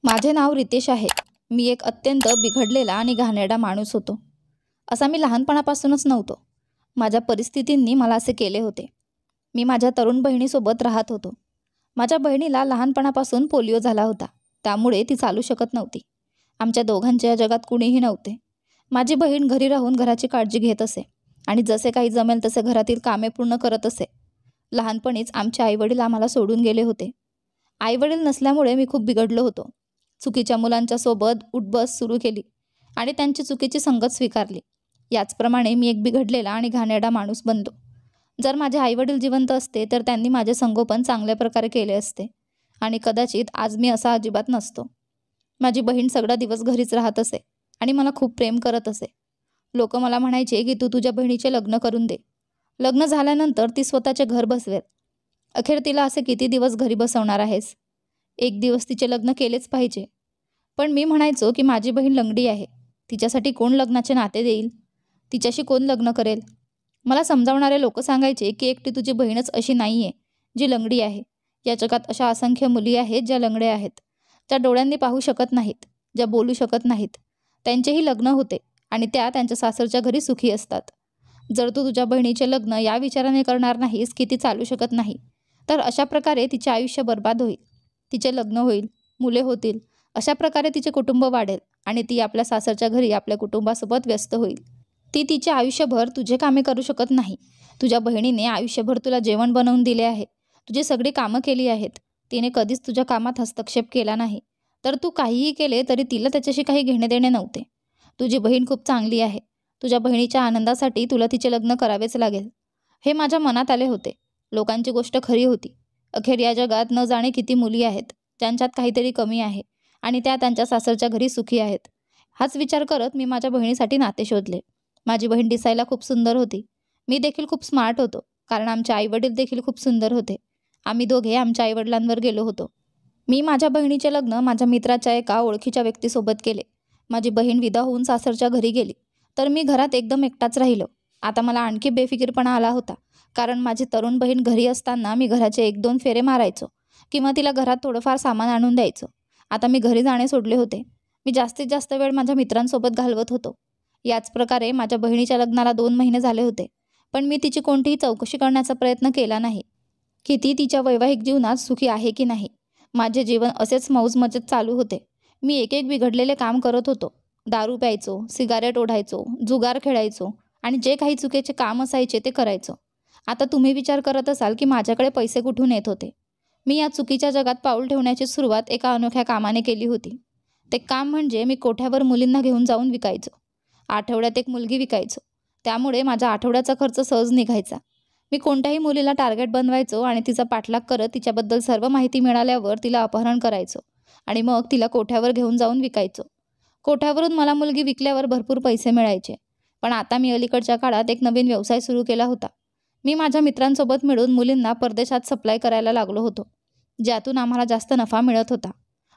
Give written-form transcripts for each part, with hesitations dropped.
माझे नाव रितेश आहे. मी एक अत्यंत बिघडलेला आणि घाणेरडा माणूस होतो. असा मी लहानपणापासूनच नव्हतो. माझ्या परिस्थितींनी मला असे केले होते. मी माझ्या तरुण बहिणीसोबत राहत होतो. माझ्या बहिणीला लहानपणापासून पोलिओ झाला होता. त्यामुळे ती चालू शकत नव्हती. आमच्या दोघांच्या जगात कुणीही नव्हते. माझी बहीण घरी राहून घराची काळजी घेत असे आणि जसे काही जमेल तसे घरातील कामे पूर्ण करत असे. लहानपणीच आमचे आईवडील आम्हाला सोडून गेले होते. आईवडील नसल्यामुळे मी खूप बिघडलो होतो. चुकीच्या मुलांच्या सोबत उठबस सुरू केली आणि त्यांची चुकीची संगत स्वीकारली. याचप्रमाणे मी एक बिघडलेला आणि घाणेरडा माणूस बनलो. जर माझे आईवडील जिवंत असते तर त्यांनी माझे संगोपन चांगल्या प्रकारे केले असते आणि कदाचित आज मी असा अजिबात नसतो. माझी बहीण सगळा दिवस घरीच राहत असे आणि मला खूप प्रेम करत असे. लोक मला म्हणायचे की तू तुझ्या बहिणीचे लग्न करून दे. लग्न झाल्यानंतर ती स्वतःचे घर बसवेल. अखेर तिला असे किती दिवस घरी बसवणार आहेस? एक दिवस तिचे लग्न केलेच पाहिजे. पण मी म्हणायचो की माझी बहीण लंगडी आहे. तिच्यासाठी कोण लग्नाचे नाते देईल? तिच्याशी कोण लग्न करेल? मला समजावणारे लोक सांगायचे की एकटी तुझी बहीणच अशी नाही आहे जी लंगडी आहे. या जगात अशा असंख्य मुली आहेत ज्या लंगड्या आहेत, ज्या डोळ्यांनी पाहू शकत नाहीत, ज्या बोलू शकत नाहीत. त्यांचेही लग्न होते आणि त्या त्यांच्या सासरच्या घरी सुखी असतात. जर तू तुझ्या बहिणीचे लग्न या विचाराने करणार नाहीस की ती चालू शकत नाही, तर अशा प्रकारे तिचे आयुष्य बर्बाद होईल. तिचे लग्न होईल, मुले होतील, अशा प्रकारे तिचे कुटुंब वाढेल आणि ती आपल्या सासरच्या घरी आपल्या कुटुंबासोबत व्यस्त होईल. ती तिचे आयुष्यभर तुझे कामे करू शकत नाही. तुझ्या बहिणीने आयुष्यभर तुला जेवण बनवून दिले आहे, तुझी सगळी कामं केली आहेत. तिने कधीच तुझ्या कामात हस्तक्षेप केला नाही. तर तू काहीही केले तरी तिला त्याच्याशी काही घेणे देणे नव्हते. तुझी बहीण खूप चांगली आहे. तुझ्या बहिणीच्या आनंदासाठी तुला तिचे लग्न करावेच लागेल. हे माझ्या मनात आले होते. लोकांची गोष्ट खरी होती. अखेर या जगात न जाणे किती मुली आहेत ज्यांच्यात काहीतरी कमी आहे आणि त्या त्यांच्या सासरच्या घरी सुखी आहेत. हाच विचार करत मी माझ्या बहिणीसाठी नाते शोधले. माझी बहीण दिसायला खूप सुंदर होती. मी देखील खूप स्मार्ट होतो, कारण आमचे आईवडील देखील खूप सुंदर होते. आम्ही दोघे आमच्या आईवडिलांवर गेलो होतो. मी माझ्या बहिणीचे लग्न माझ्या मित्राच्या एका ओळखीच्या व्यक्तीसोबत केले. माझी बहीण विदा होऊन सासरच्या घरी गेली, तर मी घरात एकदम एकटाच राहिलो. आता मला आणखी बेफिकीरपणा आला होता, कारण माझी तरुण बहीण घरी असताना मी घराचे 1-2 फेरे मारायचो किंवा तिला घरात थोडंफार सामान आणून द्यायचो. आता मी घरी जाणे सोडले होते. मी जास्तीत जास्त वेळ माझ्या मित्रांसोबत घालवत होतो. याच प्रकारे माझ्या बहिणीच्या लग्नाला 2 महिने झाले होते, पण मी तिची कोणतीही चौकशी करण्याचा प्रयत्न केला नाही की ती तिच्या वैवाहिक जीवनात सुखी आहे की नाही. माझे जीवन असेच मौजमजेत चालू होते. मी एक एक बिघडलेले काम करत होतो. दारू प्यायचो, सिगारेट ओढायचो, जुगार खेळायचो आणि जे काही चुकीचे काम असायचे ते करायचो. आता तुम्ही विचार करत असाल की माझ्याकडे पैसे कुठून येत होते. मी या चुकीच्या जगात पाऊल ठेवण्याची सुरुवात एका अनोख्या कामाने केली होती. ते काम म्हणजे मी कोठ्यावर मुलींना घेऊन जाऊन विकायचो. आठवड्यात एक मुलगी विकायचो. त्यामुळे माझा आठवड्याचा खर्च सहज निघायचा. मी कोणत्याही मुलीला टार्गेट बनवायचो आणि तिचा पाठलाग करत तिच्याबद्दल सर्व माहिती मिळाल्यावर तिला अपहरण करायचो आणि मग तिला कोठ्यावर घेऊन जाऊन विकायचो. कोठ्यावरून मला मुलगी विकल्यावर भरपूर पैसे मिळायचे. पण आता मी अलीकडच्या काळात एक नवीन व्यवसाय सुरू केला होता. मी माझ्या मित्रांसोबत मिळून मुलींना परदेशात सप्लाय करायला लागलो होतो, ज्यातून आम्हाला जास्त नफा मिळत होता.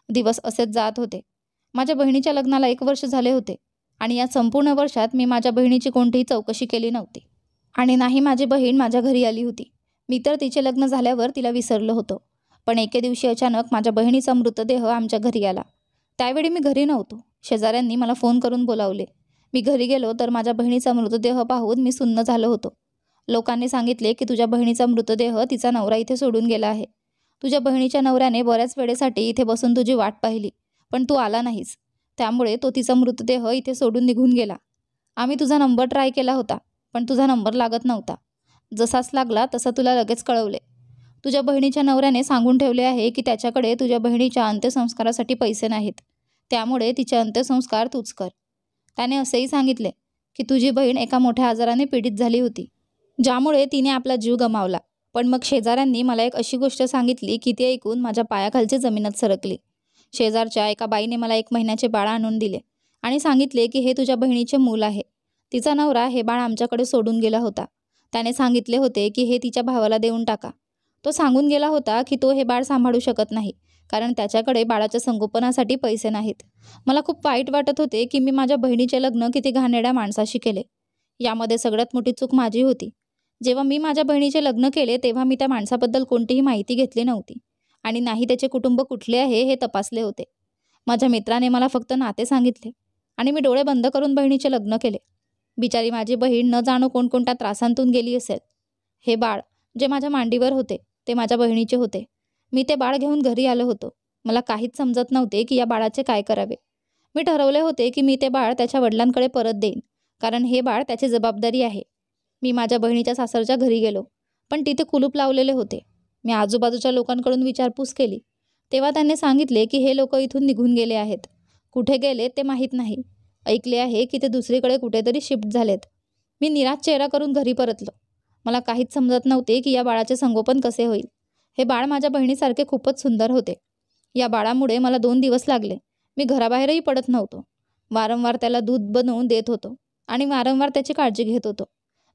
दिवस असेच जात होते. माझ्या बहिणीच्या लग्नाला 1 वर्ष झाले होते आणि या संपूर्ण वर्षात मी माझ्या बहिणीची कोणतीही चौकशी केली नव्हती आणि नाही माझी बहीण माझ्या घरी आली होती. मी तर तिचे लग्न झाल्यावर तिला विसरलो होतो. पण एके दिवशी अचानक माझ्या बहिणीचा मृतदेह आमच्या घरी आला. त्यावेळी मी घरी नव्हतो. शेजाऱ्यांनी मला फोन करून बोलावले. मी घरी गेलो तर माझ्या बहिणीचा मृतदेह पाहून मी सुन्न झालो होतो. लोकांनी सांगितले की तुझ्या बहिणीचा मृतदेह तिचा नवरा इथे सोडून गेला आहे. तुझ्या बहिणीच्या नवऱ्याने बऱ्याच वेळेसाठी इथे बसून तुझी वाट पाहिली, पण तू आला नाहीस. त्यामुळे तो तिचा मृतदेह इथे सोडून निघून गेला. आम्ही तुझा नंबर ट्राय केला होता, पण तुझा नंबर लागत नव्हता. जसाच लागला तसा तुला लगेच कळवले. तुझ्या बहिणीच्या नवऱ्याने सांगून ठेवले आहे की त्याच्याकडे तुझ्या बहिणीच्या अंत्यसंस्कारासाठी पैसे नाहीत. त्यामुळे तिचे अंत्यसंस्कार तूच कर. त्याने असेही सांगितले की तुझी बहीण एका मोठ्या आजाराने पीडित झाली होती, ज्यामुळे तिने आपला जीव गमावला. पण मग शेजाऱ्यांनी मला एक अशी गोष्ट सांगितली की ती ऐकून माझ्या पायाखालची जमीनच सरकली. शेजारच्या एका बाईने मला 1 महिन्याचे बाळ आणून दिले आणि सांगितले की हे तुझ्या बहिणीचे मूल आहे. तिचा नवरा हे बाळ आमच्याकडे सोडून गेला होता. त्याने सांगितले होते की हे तिच्या भावाला देऊन टाका. तो सांगून गेला होता की तो हे बाळ सांभाळू शकत नाही, कारण त्याच्याकडे बाळाच्या संगोपनासाठी पैसे नाहीत. मला खूप वाईट वाटत होते की मी माझ्या बहिणीचे लग्न किती घाणेरड्या माणसाशी केले. यामध्ये सगळ्यात मोठी चूक माझी होती. जेव्हा मी माझ्या बहिणीचे लग्न केले तेव्हा मी त्या माणसाबद्दल कोणतीही माहिती घेतली नव्हती आणि नाही त्याचे कुटुंब कुठले आहे हे तपासले होते. माझ्या मित्राने मला फक्त नाते सांगितले आणि मी डोळे बंद करून बहिणीचे लग्न केले. बिचारी माझी बहीण न जाणो कोणकोणत्या त्रासांतून गेली असेल. हे बाळ जे माझ्या मांडीवर होते ते माझ्या बहिणीचे होते. मी ते बाळ घेऊन घरी आलो होतो. मला काहीच समजत नव्हते की या बाळाचे काय करावे. मी ठरवले होते की मी ते बाळ त्याच्या वडिलांकडे परत देईन, कारण हे बाळ त्याची जबाबदारी आहे. मी माझ्या बहिणीच्या सासरच्या घरी गेलो, पण तिथे कुलूप लावलेले होते. मी आजूबाजूच्या लोकांकडून विचारपूस केली, तेव्हा त्यांनी सांगितले की हे लोक इथून निघून गेले आहेत. कुठे गेले ते माहीत नाही. ऐकले आहे की ते दुसरीकडे कुठेतरी शिफ्ट झालेत. मी निराश चेहरा करून घरी परतलो. मला काहीच समजत नव्हते की या बाळाचे संगोपन कसे होईल. हे बाळ माझ्या बहिणीसारखे खूपच सुंदर होते. या बाळामुळे मला 2 दिवस लागले. मी घराबाहेरही पडत नव्हतो. वारंवार त्याला दूध बनवून देत होतो आणि वारंवार त्याची काळजी घेत होतो.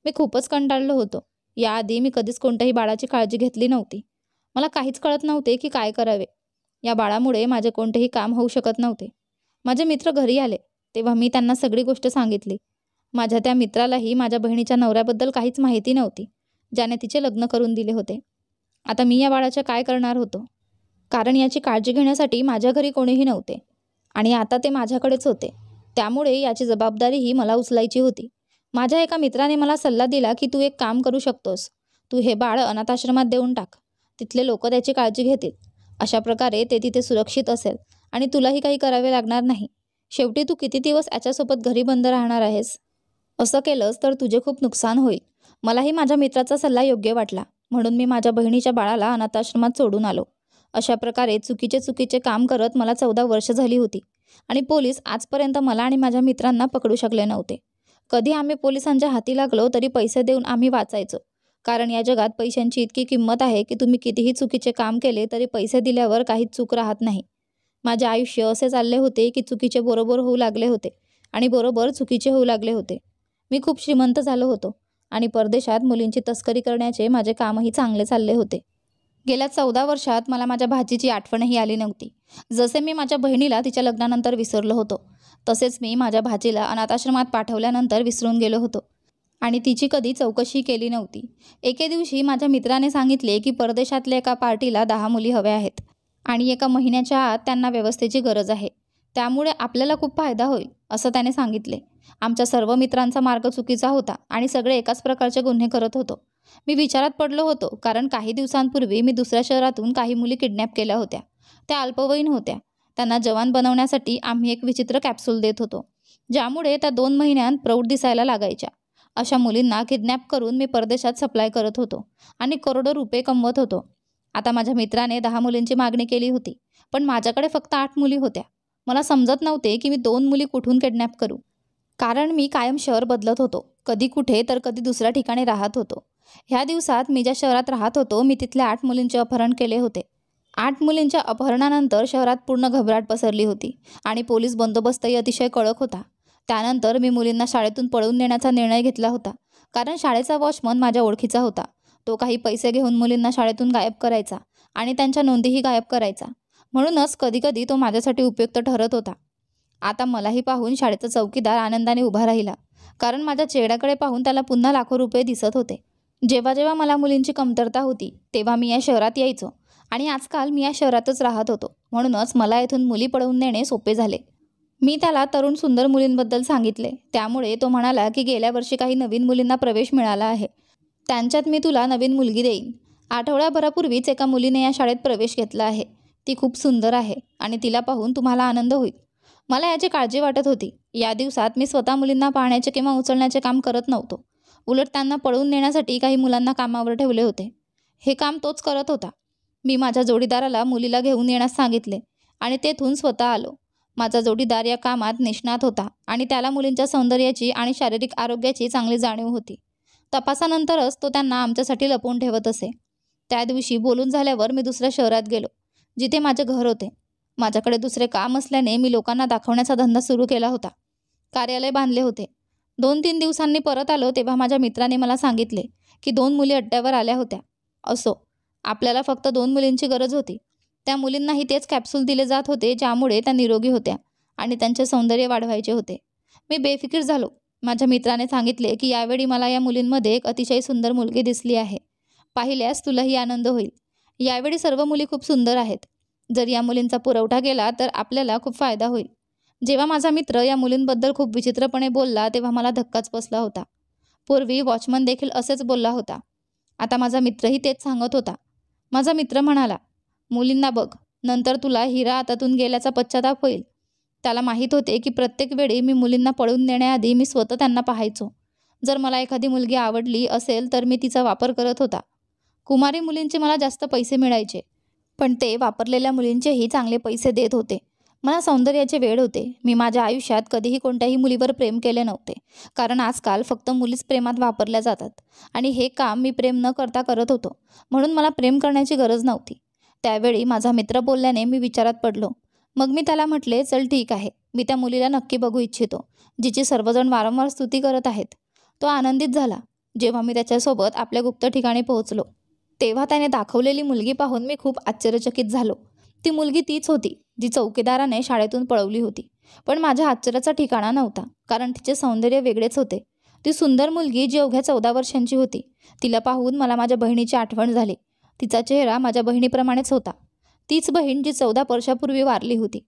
मी खूपच कंटाळलो होतो. याआधी मी कधीच कोणत्याही बाळाची काळजी घेतली नव्हती. मला काहीच कळत नव्हते की काय करावे. या बाळामुळे माझे कोणतेही काम होऊ शकत नव्हते. माझे मित्र घरी आले तेव्हा मी त्यांना सगळी गोष्ट सांगितली. माझ्या त्या मित्रालाही माझ्या बहिणीच्या नवऱ्याबद्दल काहीच माहिती नव्हती, ज्याने तिचे लग्न करून दिले होते. आता मी या बाळाचे काय करणार होतो, कारण याची काळजी घेण्यासाठी माझ्या घरी कोणीही नव्हते आणि आता ते माझ्याकडेच होते. त्यामुळे याची जबाबदारीही मला उचलायची होती. माझ्या एका मित्राने मला सल्ला दिला की तू एक काम करू शकतोस. तू हे बाळ अनाथाश्रमात देऊन टाक. तिथले लोक त्याची काळजी घेतील. अशा प्रकारे ते तिथे सुरक्षित असेल आणि तुलाही काही करावे लागणार नाही. शेवटी तू किती दिवस याच्यासोबत घरी बंद राहणार आहेस? असं केलंस तर तुझे खूप नुकसान होईल. मलाही माझ्या मित्राचा सल्ला योग्य वाटला, म्हणून मी माझ्या बहिणीच्या बाळाला अनाथाश्रमात सोडून आलो. अशा प्रकारे चुकीचे काम करत मला 14 वर्ष झाली होती आणि पोलीस आजपर्यंत मला आणि माझ्या मित्रांना पकडू शकले नव्हते. कधी आम्ही पोलिसांच्या हाती लागलो तरी पैसे देऊन आम्ही वाचायचो, कारण या जगात पैशांची इतकी किंमत आहे की तुम्ही कितीही चुकीचे काम केले तरी पैसे दिल्यावर काहीच चूक राहत नाही. माझे आयुष्य असे चालले होते की चुकीचे बरोबर होऊ लागले होते आणि बरोबर चुकीचे होऊ लागले होते. मी खूप श्रीमंत झालो होतो आणि परदेशात मुलींची तस्करी करण्याचे माझे कामही चांगले चालले होते. गेल्या 14 वर्षात मला माझ्या भाचीची आठवणही आली नव्हती. जसे मी माझ्या बहिणीला तिच्या लग्नानंतर विसरलो होतो, तसेच मी माझ्या भाचीला अनाथाश्रमात पाठवल्यानंतर विसरून गेलो होतो आणि तिची कधी चौकशी केली नव्हती. एके दिवशी माझ्या मित्राने सांगितले की परदेशातल्या एका पार्टीला 10 मुली हव्या आहेत आणि एका महिन्याच्या आत त्यांना व्यवस्थेची गरज आहे. त्यामुळे आपल्याला खूप फायदा होईल, असं त्याने सांगितले. आमच्या सर्व मित्रांचा मार्ग चुकीचा होता आणि सगळे एकाच प्रकारचे गुन्हे करत होतो. मी विचारात पडलो होतो, कारण काही दिवसांपूर्वी मी दुसऱ्या शहरातून काही मुली किडनॅप केल्या होत्या. त्या अल्पवयीन होत्या. त्यांना जवान बनवण्यासाठी आम्ही एक विचित्र कॅप्सूल देत होतो, ज्यामुळे त्या 2 महिन्यांत प्रौढ दिसायला लागायच्या. अशा मुलींना किडनॅप करून मी परदेशात सप्लाय करत होतो आणि करोडो रुपये कमवत होतो. आता माझ्या मित्राने 10 मुलींची मागणी केली होती, पण माझ्याकडे फक्त 8 मुली होत्या. मला समजत नव्हते की मी 2 मुली कुठून किडनॅप करू, कारण मी कायम शहर बदलत होतो. कधी कुठे तर कधी दुसऱ्या ठिकाणी राहत होतो. ह्या दिवसात मी ज्या शहरात राहत होतो मी तिथल्या 8 मुलींचे अपहरण केले होते. 8 मुलींच्या अपहरणानंतर शहरात पूर्ण घबराट पसरली होती आणि पोलीस बंदोबस्तही अतिशय कडक होता. त्यानंतर मी मुलींना शाळेतून पळवून नेण्याचा निर्णय घेतला होता, कारण शाळेचा वॉचमन माझ्या ओळखीचा होता. तो काही पैसे घेऊन मुलींना शाळेतून गायब करायचा आणि त्यांच्या नोंदीही गायब करायचा. म्हणूनच कधीकधी तो माझ्यासाठी उपयुक्त ठरत होता. आता मलाही पाहून शाळेचा चौकीदार आनंदाने उभा राहिला, कारण माझ्या चेहऱ्याकडे पाहून त्याला पुन्हा लाखो रुपये दिसत होते. जेव्हा जेव्हा मला मुलींची कमतरता होती तेव्हा मी या शहरात यायचो आणि आजकाल मी या शहरातच राहत होतो. म्हणूनच मला येथून मुली पळवून नेणे सोपे झाले. मी त्याला तरुण सुंदर मुलींबद्दल सांगितले. त्यामुळे तो म्हणाला की गेल्या वर्षी काही नवीन मुलींना प्रवेश मिळाला आहे, त्यांच्यात मी तुला नवीन मुलगी देईन. आठवड्याभरापूर्वीच एका मुलीने या शाळेत प्रवेश घेतला आहे. ती खूप सुंदर आहे आणि तिला पाहून तुम्हाला आनंद होईल. मला याची काळजी वाटत होती. या दिवसात मी स्वतः मुलींना पाहण्याचे किंवा उचलण्याचे काम करत नव्हतो. उलट त्यांना पळवून नेण्यासाठी काही मुलांना कामावर ठेवले होते. हे काम तोच करत होता. मी माझ्या जोडीदाराला मुलीला घेऊन येण्यास सांगितले आणि तेथून स्वतः आलो. माझा जोडीदार या कामात निष्णात होता आणि त्याला मुलींच्या सौंदर्याची आणि शारीरिक आरोग्याची चांगली जाणीव होती. तपासानंतरच तो त्यांना आमच्यासाठी लपवून ठेवत असे. त्या दिवशी बोलून झाल्यावर मी दुसऱ्या शहरात गेलो, जिथे माझे घर होते. माझ्याकडे दुसरे काम असल्याने मी लोकांना दाखवण्याचा धंदा सुरू केला होता. कार्यालय बांधले होते. 2-3 दिवसांनी परत आलो तेव्हा माझ्या मित्राने मला सांगितले की 2 मुली अड्ड्यावर आल्या होत्या. असो, आपल्याला फक्त 2 मुलींची गरज होती. त्या मुलींनाही तेच कॅप्सूल दिले जात होते, ज्यामुळे त्या निरोगी होत्या आणि त्यांचे सौंदर्य वाढवायचे होते. मी बेफिकीर झालो. माझ्या मित्राने सांगितले की यावेळी मला या मुलींमध्ये एक अतिशय सुंदर मुलगी दिसली आहे. पाहिल्यास तुलाही आनंद होईल. यावेळी सर्व मुली खूप सुंदर आहेत. जर या मुलींचा पुरवठा केला तर आपल्याला खूप फायदा होईल. जेव्हा माझा मित्र या मुलींबद्दल खूप विचित्रपणे बोलला तेव्हा मला धक्काच बसला होता. पूर्वी वॉचमन देखील असेच बोलला होता. आता माझा मित्रही तेच सांगत होता. माझा मित्र म्हणाला, मुलींना बघ, नंतर तुला हिरा हातातून गेल्याचा पश्चाताप होईल. त्याला माहीत होते की प्रत्येक वेळी मी मुलींना पळून देण्याआधी मी स्वतः त्यांना पाहायचो. जर मला एखादी मुलगी आवडली असेल तर मी तिचा वापर करत होता. कुमारी मुलींचे मला जास्त पैसे मिळायचे, पण ते वापरलेल्या मुलींचेही चांगले पैसे देत होते. मला सौंदर्याचे वेड होते. मी माझ्या आयुष्यात कधीही कोणत्याही मुलीवर प्रेम केले नव्हते, कारण आजकाल फक्त मुलीच प्रेमात वापरल्या जातात आणि हे काम मी प्रेम न करता करत होतो, म्हणून मला प्रेम करण्याची गरज नव्हती. त्यावेळी माझा मित्र बोलल्याने मी विचारात पडलो. मग मी त्याला म्हटले, चल ठीक आहे, मी त्या मुलीला नक्की बघू इच्छितो, जिची सर्वजण वारंवार स्तुती करत आहेत. तो आनंदित झाला. जेव्हा मी त्याच्यासोबत आपल्या गुप्त ठिकाणी पोहोचलो तेव्हा त्याने दाखवलेली मुलगी पाहून मी खूप आश्चर्यचकित झालो. ती मुलगी तीच होती जी चौकीदाराने शाळेतून पळवली होती. पण माझ्या आश्चर्याचा ठिकाणा नव्हता, कारण तिचे सौंदर्य वेगळेच होते. ती सुंदर मुलगी जी अवघ्या 14 वर्षांची होती. तिला पाहून मला माझ्या बहिणीची आठवण झाली. तिचा चेहरा माझ्या बहिणीप्रमाणेच होता. तीच बहीण जी 14 वर्षापूर्वी वारली होती.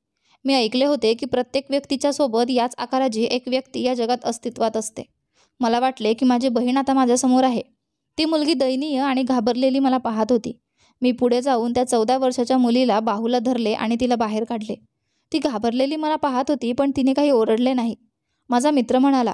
मी ऐकले होते की प्रत्येक व्यक्तीच्या सोबत याच आकाराची एक व्यक्ती या जगात अस्तित्वात असते. मला वाटले की माझी बहीण आता माझ्यासमोर आहे. ती मुलगी दयनीय आणि घाबरलेली मला पाहत होती. मी पुढे जाऊन त्या 14 वर्षाच्या मुलीला बाहूला धरले आणि तिला बाहेर काढले. ती घाबरलेली मला पाहत होती, पण तिने काही ओरडले नाही. माझा मित्र म्हणाला,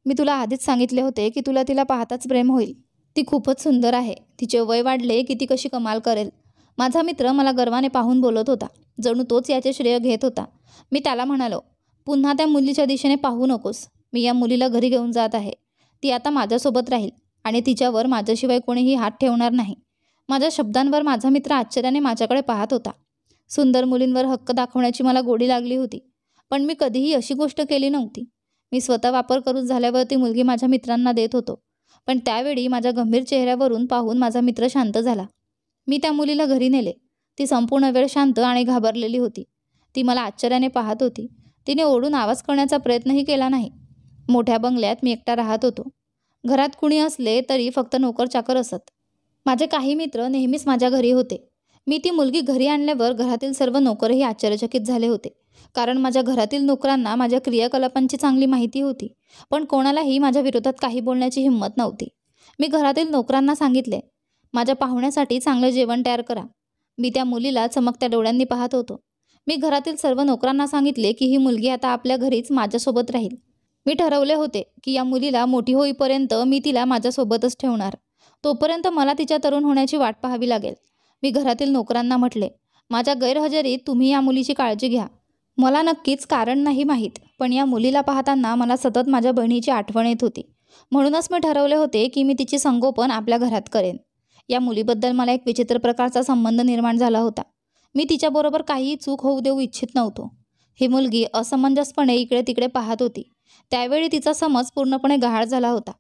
मी तुला आधीच सांगितले होते की तुला तिला पाहताच प्रेम होईल. ती खूपच सुंदर आहे. तिचे वय वाढले की ती कशी कमाल करेल. माझा मित्र मला गर्वाने पाहून बोलत होता, जणू तोच याचे श्रेय घेत होता. मी त्याला म्हणालो, पुन्हा त्या मुलीच्या दिशेने पाहू नकोस. मी या मुलीला घरी घेऊन जात आहे. ती आता माझ्यासोबत राहील आणि तिच्यावर माझ्याशिवाय कोणीही हात ठेवणार नाही. माझ्या शब्दांवर माझा मित्र आश्चर्याने माझ्याकडे पाहत होता. सुंदर मुलींवर हक्क दाखवण्याची मला गोडी लागली होती, पण मी कधीही अशी गोष्ट केली नव्हती. मी स्वतः वापर करून झाल्यावर ती मुलगी माझ्या मित्रांना देत होतो, पण त्यावेळी माझ्या गंभीर चेहऱ्यावरून पाहून माझा मित्र शांत झाला. मी त्या मुलीला घरी नेले. ती संपूर्ण वेळ शांत आणि घाबरलेली होती. ती मला आश्चर्याने पाहत होती. तिने ओरडून आवाज करण्याचा प्रयत्नही केला नाही. मोठ्या बंगल्यात मी एकटा राहत होतो. घरात कुणी असले तरी फक्त नोकर चाकर असत. माझे काही मित्र नेहमीच माझ्या घरी होते. मी ती मुलगी घरी आणल्यावर घरातील सर्व नोकरही आश्चर्यचकित झाले होते, कारण माझ्या घरातील नोकरांना माझ्या क्रियाकलापांची चांगली माहिती होती, पण कोणालाही माझ्या विरोधात काही बोलण्याची हिंमत नव्हती. मी घरातील नोकरांना सांगितले, माझ्या पाहुण्यासाठी चांगलं जेवण तयार करा. मी त्या मुलीला चमकत्या डोळ्यांनी पाहत होतो. मी घरातील सर्व नोकरांना सांगितले की ही मुलगी आता आपल्या घरीच माझ्यासोबत राहील. मी ठरवले होते की या मुलीला मोठी होईपर्यंत मी तिला माझ्यासोबतच ठेवणार. तोपर्यंत मला तिच्या तरुण होण्याची वाट पाहावी लागेल. मी घरातील नोकरांना म्हटले, माझ्या गैरहजेरीत तुम्ही या मुलीची काळजी घ्या. मला नक्कीच कारण नाही माहीत, पण या मुलीला पाहताना मला सतत माझ्या बहिणीची आठवण येत होती. म्हणूनच मी ठरवले होते की मी तिची संगोपन आपल्या घरात करेन. या मुलीबद्दल मला एक विचित्र प्रकारचा संबंध निर्माण झाला होता. मी तिच्याबरोबर काहीही चूक होऊ देऊ इच्छित नव्हतो. ही मुलगी असमंजसपणे इकडे तिकडे पाहत होती. त्यावेळी तिचा समज पूर्णपणे गहाळ झाला होता.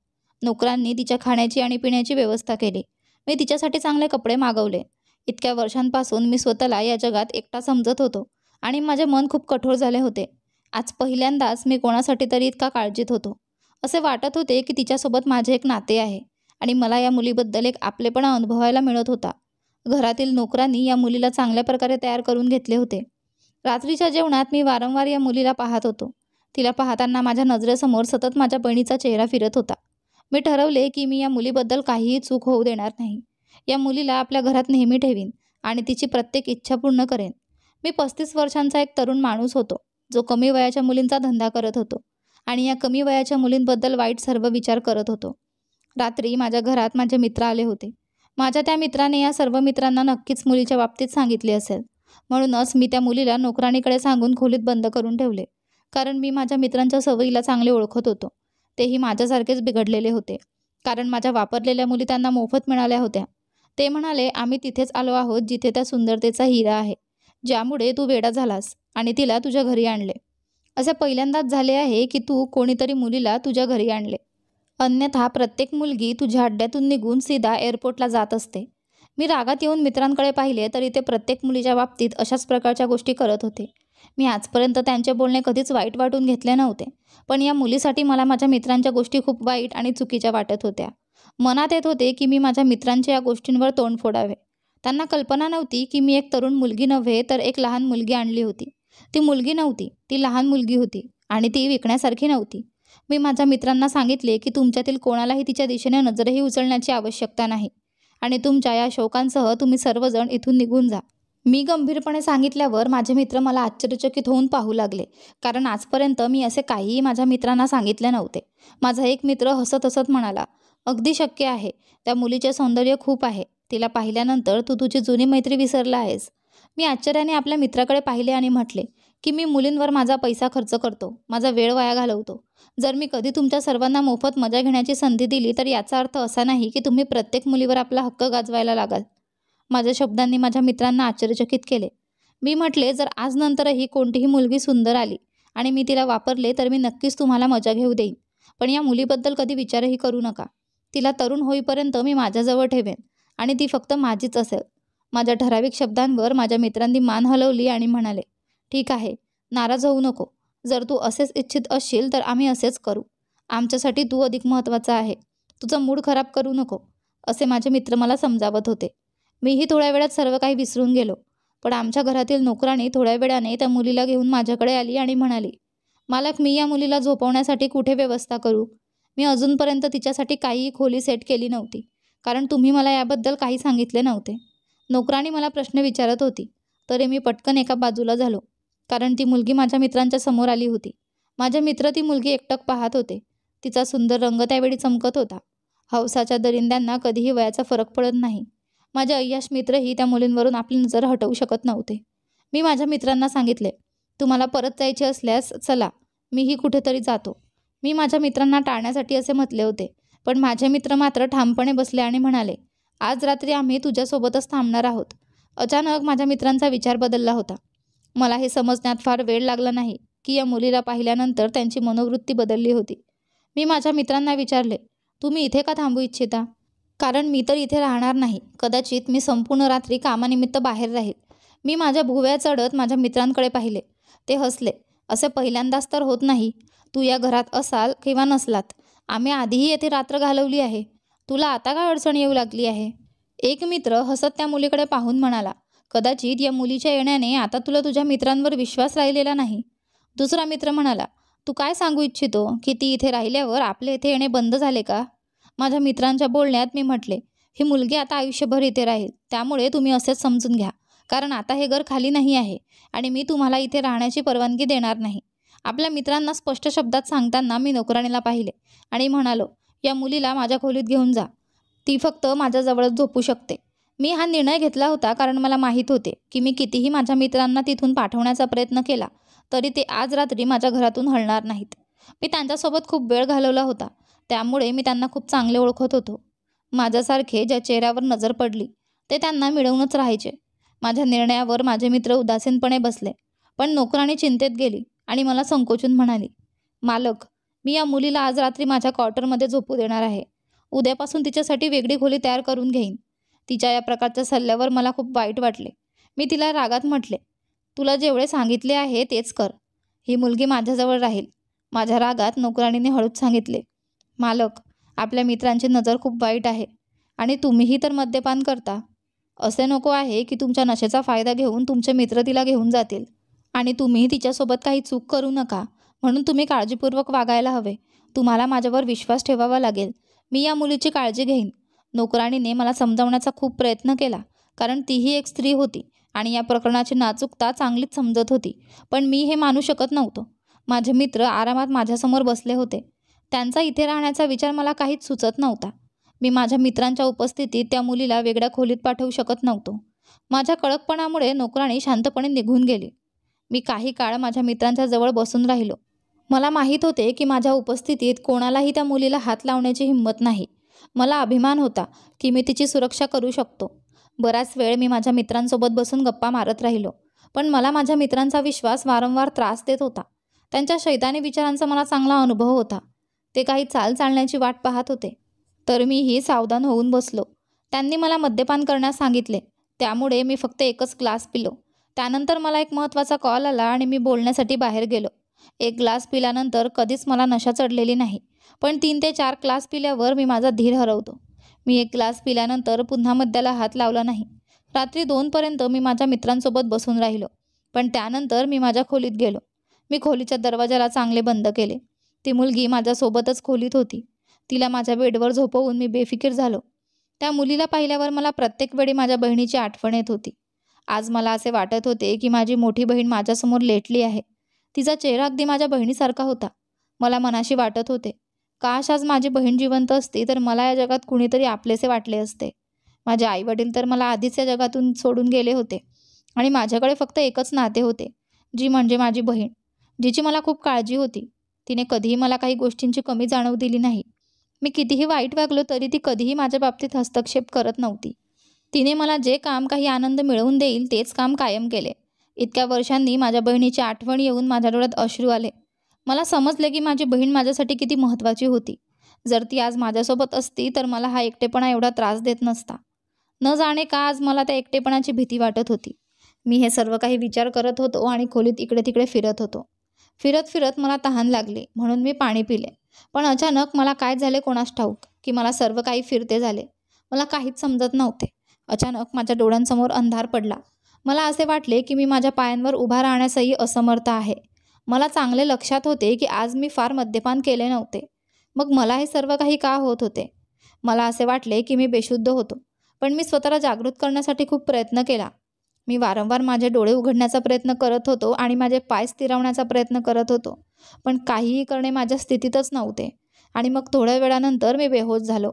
नोकरांनी तिच्या खाण्याची आणि पिण्याची व्यवस्था केली. मी तिच्यासाठी चांगले कपडे मागवले. इतक्या वर्षांपासून मी स्वतःला या जगात एकटा समजत होतो आणि माझे मन खूप कठोर झाले होते. आज पहिल्यांदाच मी कोणासाठी तरी इतका काळजीत होतो. असे वाटत होते की तिच्यासोबत माझे एक नाते आहे आणि मला या मुलीबद्दल एक आपलेपणा अनुभवायला मिळत होता. घरातील नोकरांनी या मुलीला चांगल्या प्रकारे तयार करून घेतले होते. रात्रीच्या जेवणात मी वारंवार या मुलीला पाहत होतो. तिला पाहताना माझ्या नजरेसमोर सतत माझ्या बहिणीचा चेहरा फिरत होता. मी ठरवले की मी या मुलीबद्दल काहीही चूक होऊ देणार नाही. या मुलीला आपल्या घरात नेहमी ठेवीन आणि तिची प्रत्येक इच्छा पूर्ण करेन. मी 35 वर्षांचा एक तरुण माणूस होतो, जो कमी वयाच्या मुलींचा धंदा करत होतो आणि या कमी वयाच्या मुलींबद्दल वाईट सर्व विचार करत होतो. रात्री माझ्या घरात माझे मित्र आले होते. माझ्या त्या मित्राने या सर्व मित्रांना नक्कीच मुलीच्या बाबतीत सांगितले असेल. म्हणूनच मी त्या मुलीला नोकराणीकडे सांगून खोलीत बंद करून ठेवले, कारण मी माझ्या मित्रांच्या सवयीला चांगले ओळखत होतो. तेही माझ्यासारखेच बिघडलेले होते, कारण माझ्या वापरलेल्या मुली त्यांना मोफत मिळाल्या होत्या. ते म्हणाले, आम्ही तिथेच आलो आहोत जिथे त्या सुंदरतेचा हिरा आहे, ज्यामुळे तू वेडा झालास आणि तिला तुझ्या घरी आणले. असे पहिल्यांदाच झाले आहे की तू कोणीतरी मुलीला तुझ्या घरी आणले. अन्यथा प्रत्येक मुलगी तुझ्या अड्ड्यातून निघून सीधा एअरपोर्टला जात असते. मी रागात येऊन मित्रांकडे पाहिले तरी ते प्रत्येक मुलीच्या बाबतीत अशाच प्रकारच्या गोष्टी करत होते. मी आजपर्यंत त्यांचे बोलणे कधीच वाईट वाटून घेतले नव्हते, पण या मुलीसाठी मला माझ्या मित्रांच्या गोष्टी खूप वाईट आणि चुकीच्या वाटत होत्या. मनात येत होते की मी माझ्या मित्रांच्या या गोष्टींवर तोंड फोडावे. त्यांना कल्पना नव्हती की मी एक तरुण मुलगी नव्हे तर एक लहान मुलगी आणली होती. ती मुलगी नव्हती, ती लहान मुलगी होती आणि ती विकण्यासारखी नव्हती. मी माझ्या मित्रांना सांगितले की तुमच्यातील कोणालाही तिच्या दिशेने नजरही उचलण्याची आवश्यकता नाही आणि तुमच्या या शौकांसह तुम्ही सर्वजण इथून निघून जा. मी गंभीरपणे सांगितल्यावर माझे मित्र मला आश्चर्यचकित होऊन पाहू लागले, कारण आजपर्यंत मी असे काहीही माझ्या मित्रांना सांगितले नव्हते. माझा एक मित्र हसत हसत म्हणाला, अगदी शक्य आहे. त्या मुलीचे सौंदर्य खूप आहे. तिला पाहिल्यानंतर तू तुझी जुनी मैत्री विसरला आहेस. मी आश्चर्याने आपल्या मित्राकडे पाहिले आणि म्हटले की मी मुलींवर माझा पैसा खर्च करतो, माझा वेळ वाया घालवतो. जर मी कधी तुमच्या सर्वांना मोफत मजा घेण्याची संधी दिली तर याचा अर्थ असा नाही की तुम्ही प्रत्येक मुलीवर आपला हक्क गाजवायला लागाल. माझ्या शब्दांनी माझ्या मित्रांना आश्चर्यचकित केले. मी म्हटले, जर आज नंतरही कोणतीही मुलगी सुंदर आली आणि मी तिला वापरले तर मी नक्कीच तुम्हाला मजा घेऊ देईन. पण या मुलीबद्दल कधी विचारही करू नका. तिला तरुण होईपर्यंत मी माझ्याजवळ ठेवेन आणि ती फक्त माझीच असेल. माझ्या ठराविक शब्दांवर माझ्या मित्रांनी मान हलवली आणि म्हणाले, ठीक आहे, नाराज होऊ नको. जर तू असेच इच्छित असशील तर आम्ही असेच करू. आमच्यासाठी तू अधिक महत्त्वाचा आहे. तुझा मूड खराब करू नको, असे माझे मित्र मला समजावत होते. मीही थोड्या वेळात सर्व काही विसरून गेलो. पण आमच्या घरातील नोकराणी थोड्या वेळाने त्या मुलीला घेऊन माझ्याकडे आली आणि म्हणाली, मालक, मी या मुलीला झोपवण्यासाठी कुठे व्यवस्था करू? मी अजूनपर्यंत तिच्यासाठी काहीही खोली सेट केली नव्हती, कारण तुम्ही मला याबद्दल काही सांगितले नव्हते. नोकराणी मला प्रश्न विचारत होती, तरी मी पटकन एका बाजूला झालो, कारण ती मुलगी माझ्या मित्रांच्या समोर आली होती. माझे मित्र ती मुलगी एकटक पाहत होते. तिचा सुंदर रंग त्यावेळी चमकत होता. हौसाच्या दरिंद्यांना कधीही वयाचा फरक पडत नाही. माझे अय्याश मित्रही त्या मुलींवरून आपली नजर हटवू शकत नव्हते. मी माझ्या मित्रांना सांगितले, तुम्हाला परत जायचे असल्यास चला, मीही कुठेतरी जातो. मी माझ्या मित्रांना टाळण्यासाठी असे म्हटले होते, पण माझे मित्र मात्र ठामपणे बसले आणि म्हणाले, आज रात्री आम्ही तुझ्यासोबतच थांबणार आहोत. अचानक माझ्या मित्रांचा विचार बदलला होता. मला हे समजण्यात फार वेळ लागला नाही की या मुलीला पाहिल्यानंतर त्यांची मनोवृत्ती बदलली होती. मी माझ्या मित्रांना विचारले, तुम्ही इथे का थांबू इच्छिता? कारण मी तर इथे राहणार नाही. कदाचित मी संपूर्ण रात्री कामानिमित्त बाहेर राहील. मी माझ्या भुवया चढत माझ्या मित्रांकडे पाहिले. ते हसले. असे पहिल्यांदाच तर होत नाही. तू या घरात असाल किंवा नसलात, आम्ही आधीही येथे रात्र घालवली आहे. तुला आता काय अडचण येऊ लागली आहे? एक मित्र हसत त्या मुलीकडे पाहून म्हणाला, कदाचित या मुलीच्या येण्याने आता तुला तुझ्या मित्रांवर विश्वास राहिलेला नाही. दुसरा मित्र म्हणाला, तू काय सांगू इच्छितो की ती इथे राहिल्यावर आपले इथे येणे बंद झाले का? माझ्या मित्रांच्या बोलण्यात मी म्हटले, ही मुलगी आता आयुष्यभर इथे राहील, त्यामुळे तुम्ही असेच समजून घ्या, कारण आता हे घर खाली नाही आहे आणि मी तुम्हाला इथे राहण्याची परवानगी देणार नाही. आपल्या मित्रांना स्पष्ट शब्दात सांगताना मी नोकराणीला पाहिले आणि म्हणालो, या मुलीला माझ्या खोलीत घेऊन जा. ती फक्त माझ्याजवळच झोपू शकते. मी हा निर्णय घेतला होता कारण मला माहीत होते की मी कितीही माझ्या मित्रांना तिथून पाठवण्याचा प्रयत्न केला तरी ते आज रात्री माझ्या घरातून हलणार नाहीत. मी त्यांच्यासोबत खूप वेळ घालवला होता, त्यामुळे मी त्यांना खूप चांगले ओळखत होतो. माझ्यासारखे ज्या चेहऱ्यावर नजर पडली ते त्यांना मिळवूनच राहायचे. माझ्या निर्णयावर माझे मित्र उदासीनपणे बसले, पण नोकराणी चिंतेत गेली आणि मला संकोचून म्हणाली, मालक, मी या मुलीला आज रात्री माझ्या क्वार्टरमध्ये झोपू देणार आहे. उद्यापासून तिच्यासाठी वेगळी खोली तयार करून घेईन. तिच्या या प्रकारच्या सल्ल्यावर मला खूप वाईट वाटले. मी तिला रागात म्हटले, तुला जेवढे सांगितले आहे तेच कर. ही मुलगी माझ्याजवळ राहील. माझ्या रागात नोकराणीने हळूच सांगितले, मालक, आपल्या मित्रांची नजर खूप वाईट आहे आणि तुम्हीही तर मद्यपान करता. असे नको आहे की तुमच्या नशेचा फायदा घेऊन तुमचे मित्र तिला घेऊन जातील आणि तुम्ही तिच्यासोबत काही चूक करू नका, म्हणून तुम्ही काळजीपूर्वक वागायला हवे. तुम्हाला माझ्यावर विश्वास ठेवावा लागेल. मी या मुलीची काळजी घेईन. नोकराणीने मला समजावण्याचा खूप प्रयत्न केला, कारण तीही एक स्त्री होती आणि या प्रकरणाची नाजूकता चांगलीच समजत होती, पण मी हे मानू शकत नव्हतो. माझे मित्र आरामात माझ्यासमोर बसले होते. त्यांचा इथे राहण्याचा विचार मला काहीच सुचत नव्हता. मी माझ्या मित्रांच्या उपस्थितीत त्या मुलीला वेगळ्या खोलीत पाठवू शकत नव्हतो. माझ्या कडकपणामुळे नोकराणी शांतपणे निघून गेली. मी काही काळ माझ्या मित्रांच्या जवळ बसून राहिलो. मला माहीत होते की माझ्या उपस्थितीत कोणालाही त्या मुलीला हात लावण्याची हिंमत नाही. मला अभिमान होता की मी तिची सुरक्षा करू शकतो. बराच वेळ मी माझ्या मित्रांसोबत बसून गप्पा मारत राहिलो, पण मला माझ्या मित्रांचा विश्वास वारंवार त्रास देत होता. त्यांच्या शैतानी विचारांचा मला चांगला अनुभव होता. ते काही चाल चालण्याची वाट पाहत होते, तर मीही सावधान होऊन बसलो. त्यांनी मला मद्यपान करण्यास सांगितले, त्यामुळे मी फक्त एकच ग्लास पिलो. त्यानंतर मला एक महत्त्वाचा कॉल आला आणि मी बोलण्यासाठी बाहेर गेलो. एक ग्लास पिल्यानंतर कधीच मला नशा चढलेली नाही, पण 3 ते 4 ग्लास पिल्यावर मी माझा धीर हरवतो. मी एक ग्लास पिल्यानंतर पुन्हा मद्याला हात लावला नाही. रात्री 2पर्यंत मी माझ्या मित्रांसोबत बसून राहिलो, पण त्यानंतर मी माझ्या खोलीत गेलो. मी खोलीच्या दरवाजाला चांगले बंद केले. ती मुलगी माझ्यासोबतच खोलीत होती. तिला माझ्या बेडवर झोपवून मी बेफिकीर झालो. त्या मुलीला पाहिल्यावर मला प्रत्येक वेळी माझ्या बहिणीची आठवण येत होती. आज मला असे वाटत होते की माझी मोठी बहीण माझ्यासमोर लेटली आहे. तिचा चेहरा अगदी माझ्या बहिणीसारखा होता. मला मनाशी वाटत होते, काश आज माझी बहीण जिवंत असती तर मला या जगात कुणीतरी आपलेसे वाटले असते. माझे आईवडील तर मला आधीच या जगातून सोडून गेले होते आणि माझ्याकडे फक्त एकच नाते होते, जी म्हणजे माझी बहीण, जिची मला खूप काळजी होती. तिने कधीही मला काही गोष्टींची कमी जाणवू दिली नाही. मी कितीही वाईट वागलो तरी ती कधीही माझ्या बाबतीत हस्तक्षेप करत नव्हती. तिने मला जे काम काही आनंद मिळवून देईल तेच काम कायम केले. इतक्या वर्षांनी माझ्या बहिणीची आठवण येऊन माझ्या डोळ्यात अश्रू आले. मला समजले की माझी बहीण माझ्यासाठी किती महत्त्वाची होती. जर ती आज माझ्यासोबत असती तर मला हा एकटेपणा एवढा त्रास देत नसता. न जाणे का आज मला त्या एकटेपणाची भीती वाटत होती. मी हे सर्व काही विचार करत होतो आणि खोलीत इकडे तिकडे फिरत होतो. फिरत फिरत मला तहान लागली म्हणून मी पाणी पिले. पण अचानक मला काय झाले कोणास ठाऊक की मला सर्व काही फिरते झाले. मला काहीच समजत नव्हते. अचानक माझ्या डोळ्यांसमोर अंधार पडला. मला असे वाटले की मी माझ्या पायांवर उभा राहण्यासही असमर्थ आहे. मला चांगले लक्षात होते की आज मी फार मद्यपान केले नव्हते. मग मला हे सर्व काही का होत होते? मला असे वाटले की मी बेशुद्ध होतो. पण मी स्वतःला जागृत करण्यासाठी खूप प्रयत्न केला. मी वारंवार माझे डोळे उघडण्याचा प्रयत्न करत होतो आणि माझे पाय स्थिरावण्याचा प्रयत्न करत होतो. पण काहीही करणे माझ्या स्थितीतच नव्हते. आणि मग थोड्या वेळानंतर मी बेहोश झालो.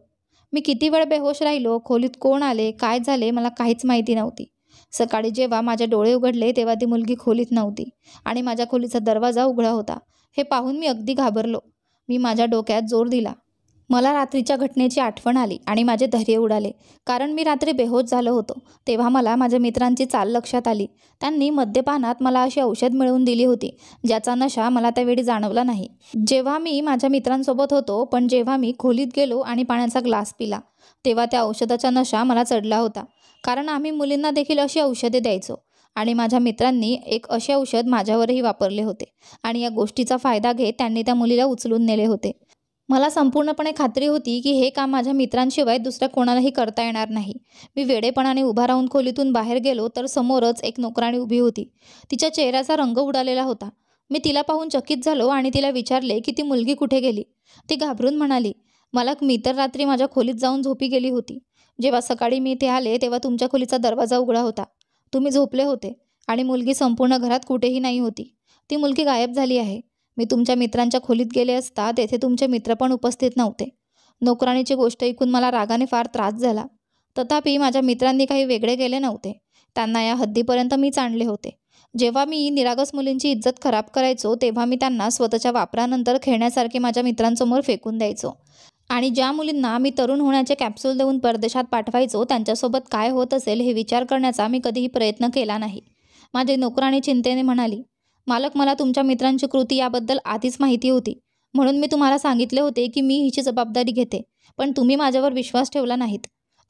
मी किती वेळ बेहोश राहिलो, खोलीत कोण आले, काय झाले मला काहीच माहिती नव्हती. सकाळी जेव्हा माझे डोळे उघडले तेव्हा ती मुलगी खोलीत नव्हती आणि माझ्या खोलीचा दरवाजा उघडा होता. हे पाहून मी अगदी घाबरलो. मी माझ्या डोक्यात जोर दिला. मला रात्रीच्या घटनेची आठवण आली आणि माझे धैर्य उडाले. कारण मी रात्री बेहोश झालो होतो. तेव्हा मला माझ्या मित्रांची चाल लक्षात आली. त्यांनी मद्यपानात मला अशी औषध मिळवून दिली होती ज्याचा नशा मला त्यावेळी जाणवला नाही. जेव्हा मी माझ्या मित्रांसोबत होतो, पण जेव्हा मी खोलीत गेलो आणि पाण्याचा ग्लास पिला तेव्हा त्या औषधाचा नशा मला चढला होता. कारण आम्ही मुलींना देखील अशी औषधे द्यायचो आणि माझ्या मित्रांनी एक असे औषध माझ्यावरही वापरले होते आणि या गोष्टीचा फायदा घेत त्यांनी त्या मुलीला उचलून नेले होते. मला संपूर्णपणे खात्री होती की हे काम माझ्या मित्रांशिवाय दुसऱ्या कोणालाही करता येणार नाही. मी वेडेपणाने उभा राहून खोलीतून बाहेर गेलो तर समोरच एक नोकराणी उभी होती. तिच्या चेहऱ्याचा रंग उडालेला होता. मी तिला पाहून चकित झालो आणि तिला विचारले की ती मुलगी कुठे गेली. ती घाबरून म्हणाली, मालक, मी तर रात्री माझ्या खोलीत जाऊन झोपी गेली होती. जेव्हा सकाळी मी इथे आले तेव्हा तुमच्या खोलीचा दरवाजा उघडा होता. तुम्ही झोपले होते आणि मुलगी संपूर्ण घरात कुठेही नाही होती. ती मुलगी गायब झाली आहे. मी तुमच्या मित्रांच्या खोलीत गेले असता तेथे तुमचे मित्र पण उपस्थित नव्हते. नोकराणीची गोष्ट ऐकून मला रागाने फार त्रास झाला. तथापि माझ्या मित्रांनी काही वेगळे केले नव्हते. त्यांना या हद्दीपर्यंत मीच आणले होते. जेव्हा मी निरागस मुलींची इज्जत खराब करायचो तेव्हा मी त्यांना स्वतःच्या वापरानंतर खेळण्यासारखे माझ्या मित्रांसमोर फेकून द्यायचो. आणि ज्या मुलींना मी तरुण होण्याचे कॅप्सूल देऊन परदेशात पाठवायचो त्यांच्यासोबत काय होत असेल हे विचार करण्याचा मी कधीही प्रयत्न केला नाही. माझी नोकराणी चिंतेने म्हणाली, मालक, मला तुमच्या मित्रांची कृती याबद्दल आधीच माहिती होती. म्हणून मी तुम्हाला सांगितले होते की मी हिची जबाबदारी घेते. पण तुम्ही माझ्यावर विश्वास ठेवला नाहीत.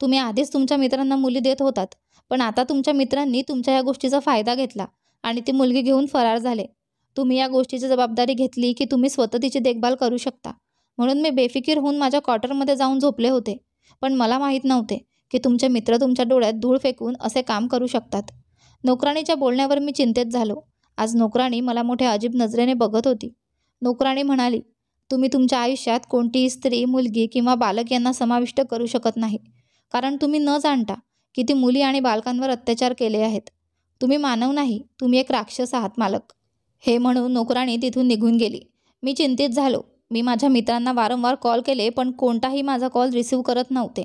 तुम्ही आधीच तुमच्या मित्रांना मुली देत होतात. पण आता तुमच्या मित्रांनी तुमच्या या गोष्टीचा फायदा घेतला आणि ती मुलगी घेऊन फरार झाले. तुम्ही या गोष्टीची जबाबदारी घेतली की तुम्ही स्वतः तिची देखभाल करू शकता. म्हणून मी बेफिकीर होऊन माझ्या क्वार्टरमध्ये जाऊन झोपले होते. पण मला माहीत नव्हते की तुमचे मित्र तुमच्या डोळ्यात धूळ फेकून असे काम करू शकतात. नोकराणीच्या बोलण्यावर मी चिंतेत झालो. आज नोकराणी मला मोठ्या अजीब नजरेने बघत होती. नोकराणी म्हणाली, तुम्ही तुमच्या आयुष्यात कोणतीही स्त्री, मुलगी किंवा बालक यांना समाविष्ट करू शकत नाही. कारण तुम्ही न जाणता किती मुली आणि बालकांवर अत्याचार केले आहेत. तुम्ही मानव नाही, तुम्ही एक राक्षस आहात मालक. हे म्हणून नोकराणी तिथून निघून गेली. मी चिंतित झालो. मी माझ्या मित्रांना वारंवार कॉल केले पण कोणताही माझा कॉल रिसीव्ह करत नव्हते.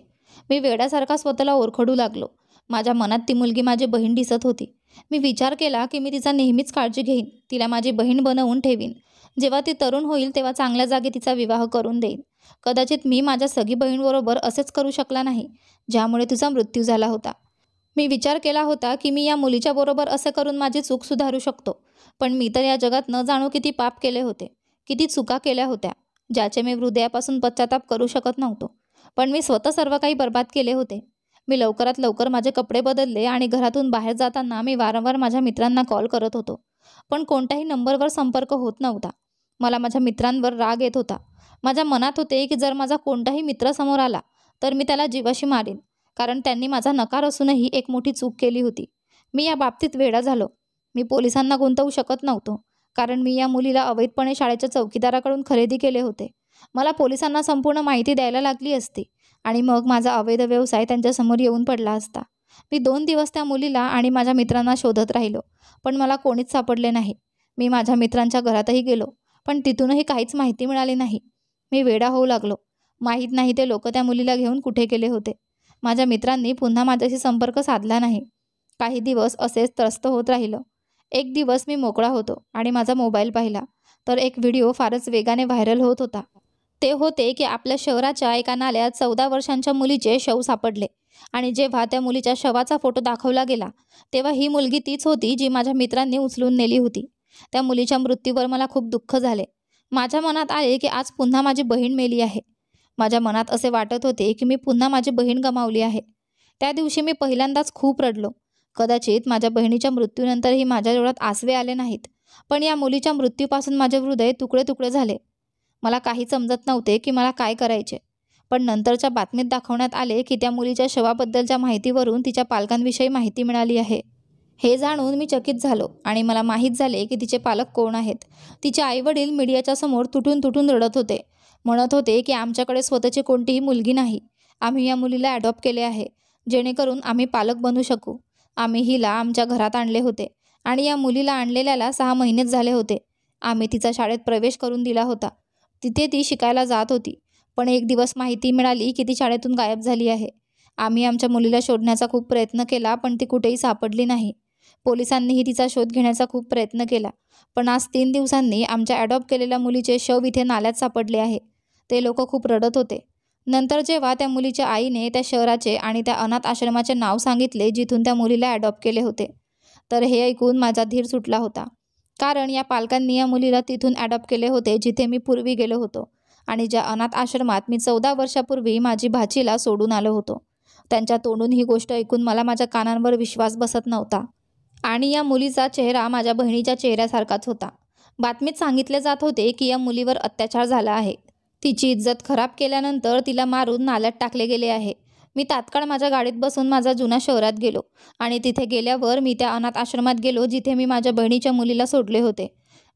मी वेड्यासारखा स्वतःला ओरखडू लागलो. माझ्या मनात ती मुलगी माझी बहीण दिसत होती. मी विचार केला की मी तिचा नेहमीच काळजी घेईन, तिला माझी बहीण बनवून ठेवीन. जेव्हा ती तरुण होईल तेव्हा चांगल्या जागी तिचा विवाह करून देईन. कदाचित मी माझ्या सगी बहीणबरोबर असेच करू शकला नाही ज्यामुळे तिचा मृत्यू झाला होता. मी विचार केला होता की मी या मुलीच्या बरोबर असे करून माझी चूक सुधारू शकतो. पण मी तर या जगात न जाणू किती पाप केले होते, किती चुका केल्या होत्या ज्याचे मी हृदयापासून पश्चाताप करू शकत नव्हतो. पण मी स्वतः सर्व काही बर्बाद केले होते. मी लवकरात लवकर माझे कपडे बदलले आणि घरातून बाहेर जाताना मी वारंवार माझ्या मित्रांना कॉल करत होतो. पण कोणत्याही नंबरवर संपर्क होत नव्हता. मला माझ्या मित्रांवर राग येत होता. माझ्या मनात होते की जर माझा कोणताही मित्र समोर आला तर मी त्याला जीवाशी मारीन. कारण त्यांनी माझा नकार असूनही एक मोठी चूक केली होती. मी या बाबतीत वेडा झालो. मी पोलिसांना गुंतवू शकत नव्हतो, कारण मी या मुलीला अवैधपणे शाळेच्या चौकीदाराकडून खरेदी केले होते. मला पोलिसांना संपूर्ण माहिती द्यायला लागली असती आणि मग माझा अवैध व्यवसाय त्यांच्यासमोर येऊन पडला असता. मी 2 दिवस त्या मुलीला आणि माझ्या मित्रांना शोधत राहिलो, पण मला कोणीच सापडले नाही. मी माझ्या मित्रांच्या घरातही गेलो, पण तिथूनही काहीच माहिती मिळाली नाही. मी वेडा होऊ लागलो. माहीत नाही ते लोक त्या मुलीला घेऊन कुठे गेले होते. माझ्या मित्रांनी पुन्हा माझ्याशी संपर्क साधला नाही. काही दिवस असेच त्रस्त होत राहिलं. एक दिवस मी मोकळा होतो आणि माझा मोबाईल पाहिला, तर एक व्हिडिओ फारच वेगाने व्हायरल होत होता. ते होते की आपल्या शहराच्या एका नाल्यात 14 वर्षांच्या मुलीचे शव सापडले आणि जेव्हा त्या मुलीच्या शवाचा फोटो दाखवला गेला, तेव्हा ही मुलगी तीच होती जी माझ्या मित्रांनी उचलून नेली होती. त्या मुलीच्या मृत्यूवर मला खूप दुःख झाले. माझ्या मनात आले की आज पुन्हा माझी बहीण मेली आहे. माझ्या मनात असे वाटत होते की मी पुन्हा माझी बहीण गमावली आहे. त्या दिवशी मी पहिल्यांदाच खूप रडलो. कदाचित माझ्या बहिणीच्या मृत्यूनंतरही माझ्या डोळ्यात आसवे आले नाहीत, पण या मुलीच्या मृत्यूपासून माझे हृदय तुकडे तुकडे झाले. मला काही समजत नव्हते की मला काय करायचे. पण नंतरच्या बातमीत दाखवण्यात आले की त्या मुलीच्या शवाबद्दलच्या माहितीवरून तिच्या पालकांविषयी माहिती मिळाली आहे. हे जाणून मी चकित झालो आणि मला माहीत झाले की तिचे पालक कोण आहेत. तिचे आईवडील मीडियाच्या समोर तुटून तुटून रडत होते. म्हणत होते की आमच्याकडे स्वतःची कोणतीही मुलगी नाही. आम्ही या मुलीला ॲडॉप्ट केले आहे, जेणेकरून आम्ही पालक बनू शकू. आम्ही हिला आमच्या घरात आणले होते आणि या मुलीला आणलेल्याला 6 महिनेच झाले होते. आम्ही तिचा शाळेत प्रवेश करून दिला होता. तिथे ती शिकायला जात होती. पण एक दिवस माहिती मिळाली की ती शाळेतून गायब झाली आहे. आम्ही आमच्या मुलीला शोधण्याचा खूप प्रयत्न केला, पण ती कुठेही सापडली नाही. पोलिसांनीही तिचा शोध घेण्याचा खूप प्रयत्न केला, पण आज 3 दिवसांनी आमच्या ॲडॉप्ट केलेल्या मुलीचे शव इथे नाल्यात सापडले आहे. ते लोक खूप रडत होते. नंतर जेव्हा त्या मुलीच्या आईने त्या शहराचे आणि त्या अनाथ आश्रमाचे नाव सांगितले जिथून त्या मुलीला ॲडॉप्ट केले होते, तर हे ऐकून माझा धीर सुटला होता. कारण या पालकांनी या मुलीला तिथून ॲडॉप्ट केले होते जिथे मी पूर्वी गेलो होतो आणि ज्या अनाथ आश्रमात मी 14 वर्षापूर्वी माझी भाचीला सोडून आलो होतो. त्यांच्या तोंडून ही गोष्ट ऐकून मला माझ्या कानांवर विश्वास बसत नव्हता. आणि या मुलीचा चेहरा माझ्या बहिणीच्या चेहऱ्यासारखाच होता. बातमीत सांगितले जात होते की या मुलीवर अत्याचार झाला आहे. तिची इज्जत खराब केल्यानंतर तिला मारून नाल्यात टाकले गेले आहे. मी तात्काळ माझ्या गाडीत बसून माझा जुना शहरात गेलो आणि तिथे गेल्यावर मी त्या अनाथ आश्रमात गेलो जिथे मी माझ्या बहिणीच्या मुलीला सोडले होते.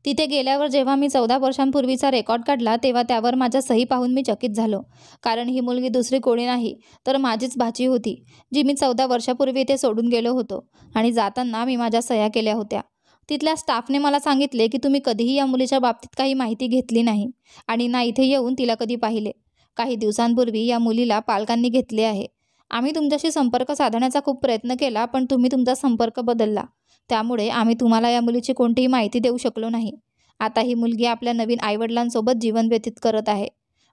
तिथे गेल्यावर जेव्हा मी 14 वर्षांपूर्वीचा रेकॉर्ड काढला, तेव्हा त्यावर माझ्या सही पाहून मी चकित झालो. कारण ही मुलगी दुसरी कोणी नाही, तर माझीच भाची होती, जी मी 14 वर्षापूर्वी इथे सोडून गेलो होतो आणि जाताना मी माझ्या सह्या केल्या होत्या. तिथल्या स्टाफने मला सांगितले की तुम्ही कधीही या मुलीच्या बाबतीत काही माहिती घेतली नाही आणि ना इथे येऊन तिला कधी पाहिले. काही दिवसांपूर्वी या मुलीला पालकांनी घेतले आहे. आम्ही तुमच्याशी संपर्क साधण्याचा खूप प्रयत्न केला, पण तुम्ही तुमचा संपर्क बदलला. त्यामुळे आम्ही तुम्हाला या मुलीची कोणतीही माहिती देऊ शकलो नाही. आता ही मुलगी आपल्या नवीन आईवडिलांसोबत जीवन व्यतीत करत आहे.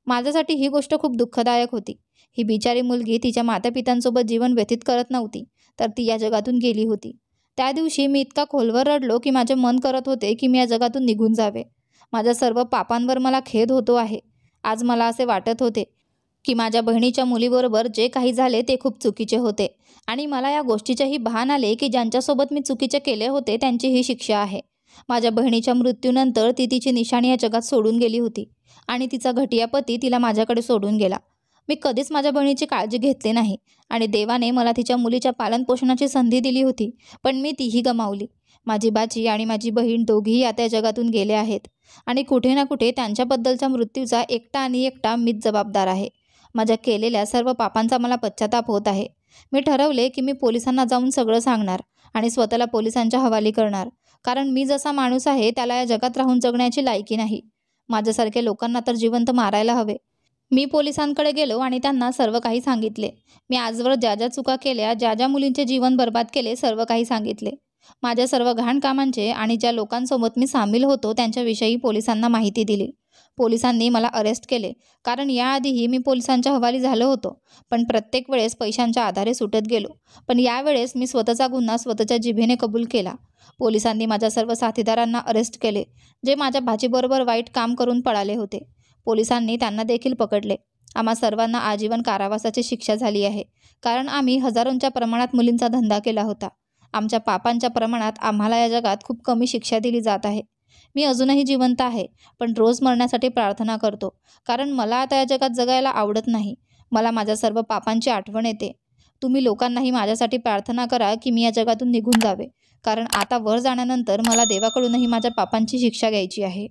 माझ्यासाठी ही गोष्ट खूप दुःखदायक होती. ही बिचारी मुलगी तिच्या मातापित्यांसोबत जीवन व्यतीत करत नव्हती, तर ती या जगातून गेली होती. त्या दिवशी मी इतका खोलवर रडलो की माझे मन करत होते की मी या जगातून निघून जावे. माझ्या सर्व पापांवर मला खेद होतो आहे. आज मला असे वाटत होते की माझ्या बहिणीच्या मुलीबरोबर जे काही झाले ते खूप चुकीचे होते आणि मला या गोष्टीचेही भान आले की ज्यांच्यासोबत मी चुकीचे केले होते त्यांची ही शिक्षा आहे. माझ्या बहिणीच्या मृत्यूनंतर ती तिची निशाणी या जगात सोडून गेली होती आणि तिचा घटिया पती तिला माझ्याकडे सोडून गेला. मी कधीच माझ्या बहिणीची काळजी घेतली नाही आणि देवाने मला तिच्या मुलीच्या पालनपोषणाची संधी दिली होती, पण मी तीही गमावली. माझी बाची आणि माझी बहीण दोघीही आता या जगातून गेले आहेत आणि कुठे ना कुठे त्यांच्याबद्दलच्या मृत्यूचा एकटा मीच जबाबदार आहे. माझ्या केलेल्या सर्व पापांचा मला पश्चाताप होत आहे. मी ठरवले की मी पोलिसांना जाऊन सगळं सांगणार आणि स्वतःला पोलिसांच्या हवाली करणार, कारण मी जसा माणूस आहे त्याला या जगात राहून जगण्याची लायकी नाही. माझ्यासारख्या लोकांना तर जिवंत मारायला हवे. मी पोलिसांकडे गेलो आणि त्यांना सर्व काही सांगितले. मी आजवर ज्या ज्या चुका केल्या, ज्या ज्या मुलींचे जीवन बर्बाद केले, सर्व काही सांगितले. माझ्या सर्व घाण कामांचे आणि ज्या लोकांसोबत मी सामील होतो त्यांच्याविषयी पोलिसांना माहिती दिली. पोलिसांनी मला अरेस्ट केले, कारण याआधीही मी पोलिसांच्या हवाली झालो होतो, पण प्रत्येक वेळेस पैशांच्या आधारे सुटत गेलो. पण यावेळेस मी स्वतःचा गुन्हा स्वतःच्या जिभेने कबूल केला. पोलिसांनी माझ्या सर्व साथीदारांना अरेस्ट केले, जे माझ्या भाचीबरोबर वाईट काम करून पळाले होते. पोलिसांनी त्यांना देखील पकडले. आम्हा सर्वांना आजीवन कारावासाची शिक्षा झाली आहे, कारण आम्ही हजारोंच्या प्रमाणात मुलींचा धंदा केला होता. आमच्या पापांच्या प्रमाणात आम्हाला या जगात खूप कमी शिक्षा दिली जात आहे. मी अजूनही जिवंत आहे, पण रोज मरण्यासाठी प्रार्थना करतो, कारण मला आता या जगात जगायला आवडत नाही. मला माझ्या सर्व पापांची आठवण येते. तुम्ही लोकांनाही माझ्यासाठी प्रार्थना करा की मी या जगातून निघून जावे, कारण आता वर जाण्यानंतर मला देवाकडूनही माझ्या पापांची शिक्षा घ्यायची आहे.